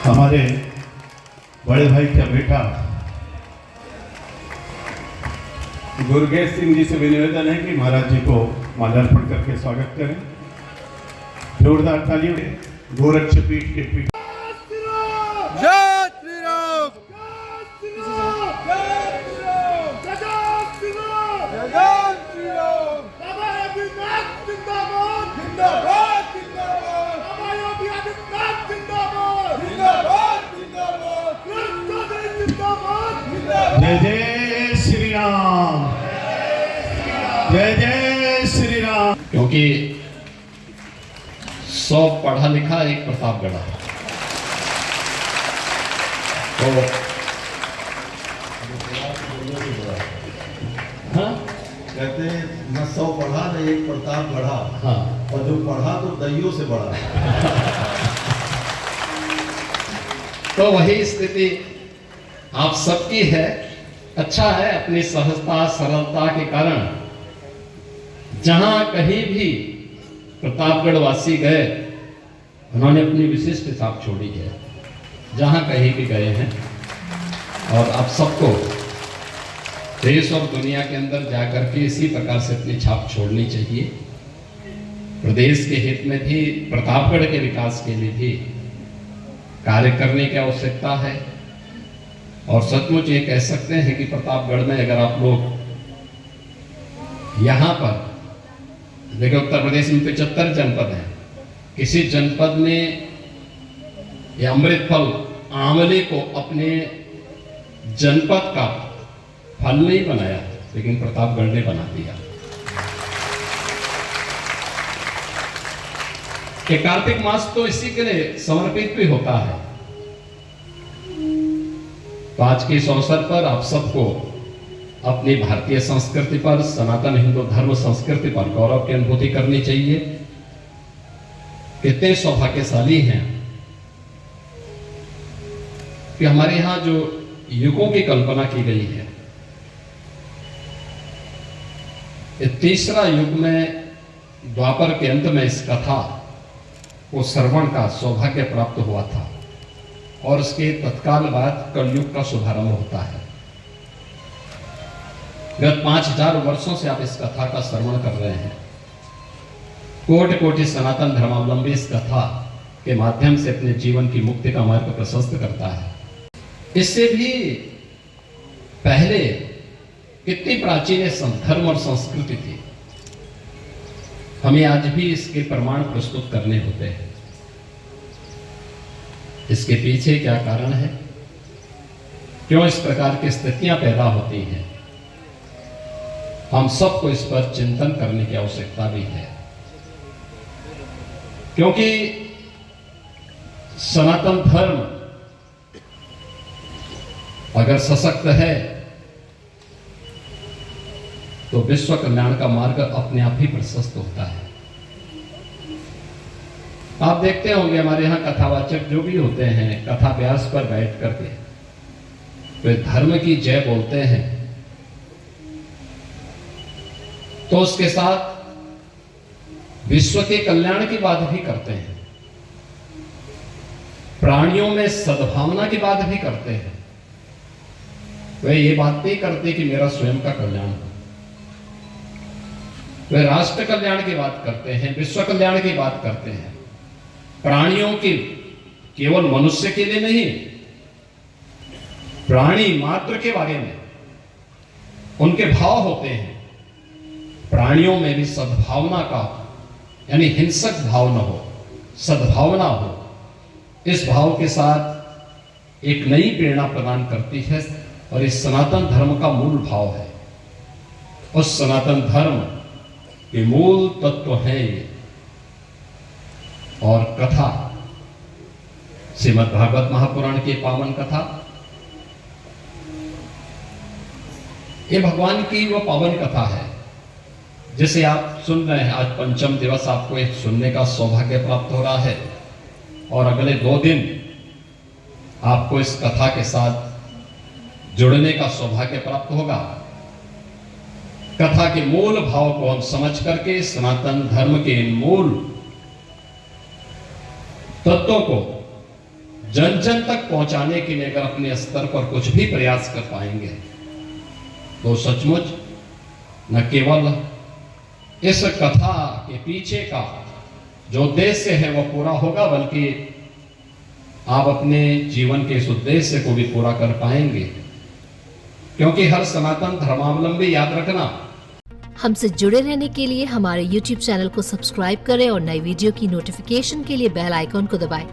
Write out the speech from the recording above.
हमारे बड़े भाई का बेटा गुरगेश सिंह जी से भी निवेदन है कि महाराज जी को माल्यार्पण करके स्वागत करें। जोरदार तालियों से गोरक्ष पीठ के पीठ जय जय श्री राम, जय जय श्री राम। क्योंकि 100 पढ़ा लिखा एक प्रतापगढ़ है, तो हाँ कहते हैं न 100 पढ़ा न एक प्रताप बढ़ा। हाँ, और जो पढ़ा तो दैयों से बढ़ा। तो वही स्थिति आप सबकी है। अच्छा है, अपनी सहजता सरलता के कारण जहां कहीं भी प्रतापगढ़ वासी गए उन्होंने अपनी विशिष्ट छाप छोड़ी है, जहां कहीं भी गए हैं। और आप सबको देश और दुनिया के अंदर जाकर के इसी प्रकार से अपनी छाप छोड़नी चाहिए। प्रदेश के हित में भी, प्रतापगढ़ के विकास के लिए भी कार्य करने की आवश्यकता है। और सचमुच ये कह सकते हैं कि प्रतापगढ़ में अगर आप लोग यहाँ पर देखो, उत्तर प्रदेश में 75 जनपद हैं, किसी जनपद में ये अमृत फल आंवले को अपने जनपद का फल नहीं बनाया, लेकिन प्रतापगढ़ ने बना दिया। कि कार्तिक मास तो इसी के लिए समर्पित भी होता है। तो आज के इस अवसर पर आप सबको अपनी भारतीय संस्कृति पर, सनातन हिंदू धर्म संस्कृति पर गौरव की अनुभूति करनी चाहिए। कितने सौभाग्यशाली हैं कि हमारे यहाँ जो युगों की कल्पना की गई है, तीसरा युग में द्वापर के अंत में इस कथा को श्रवण का सौभाग्य प्राप्त हुआ था, और उसके तत्काल बाद कलयुग का शुभारंभ होता है। गत 5000 वर्षों से आप इस कथा का श्रवण कर रहे हैं। कोटि कोटि सनातन धर्मावलंबी इस कथा के माध्यम से अपने जीवन की मुक्ति का मार्ग प्रशस्त करता है। इससे भी पहले कितनी प्राचीन धर्म और संस्कृति थी, हमें आज भी इसके प्रमाण प्रस्तुत करने होते हैं। इसके पीछे क्या कारण है, क्यों इस प्रकार की स्थितियां पैदा होती हैं, हम सबको इस पर चिंतन करने की आवश्यकता भी है। क्योंकि सनातन धर्म अगर सशक्त है तो विश्व कल्याण का मार्ग अपने आप ही प्रशस्त होता है। आप देखते होंगे हमारे यहाँ कथावाचक जो भी होते हैं, कथा व्यास पर बैठ करके वे धर्म की जय बोलते हैं, तो उसके साथ विश्व के कल्याण की बात भी करते हैं, प्राणियों में सद्भावना की बात भी करते हैं। वे ये बात नहीं करते कि मेरा स्वयं का कल्याण हो, वे राष्ट्र कल्याण की बात करते हैं, विश्व कल्याण की बात करते हैं। प्राणियों की, केवल मनुष्य के लिए नहीं, प्राणी मात्र के बारे में उनके भाव होते हैं। प्राणियों में भी सद्भावना का, यानी हिंसक भाव न हो, सद्भावना हो, इस भाव के साथ एक नई प्रेरणा प्रदान करती है। और इस सनातन धर्म का मूल भाव है। उस सनातन धर्म के मूल तत्व है ये। और कथा, श्रीमद् भागवत महापुराण की पावन कथा, ये भगवान की वो पावन कथा है जिसे आप सुन रहे हैं। आज पंचम दिवस आपको एक सुनने का सौभाग्य प्राप्त हो रहा है, और अगले 2 दिन आपको इस कथा के साथ जुड़ने का सौभाग्य प्राप्त होगा। कथा के मूल भाव को हम समझ करके सनातन धर्म के इन मूल तत्वों को जन जन तक पहुंचाने के लिए अगर अपने स्तर पर कुछ भी प्रयास कर पाएंगे तो सचमुच न केवल इस कथा के पीछे का जो उद्देश्य है वो पूरा होगा, बल्कि आप अपने जीवन के इस उद्देश्य को भी पूरा कर पाएंगे। क्योंकि हर सनातन धर्मावलंबी, याद रखना, हमसे जुड़े रहने के लिए हमारे YouTube चैनल को सब्सक्राइब करें और नई वीडियो की नोटिफिकेशन के लिए बेल आइकॉन को दबाएं।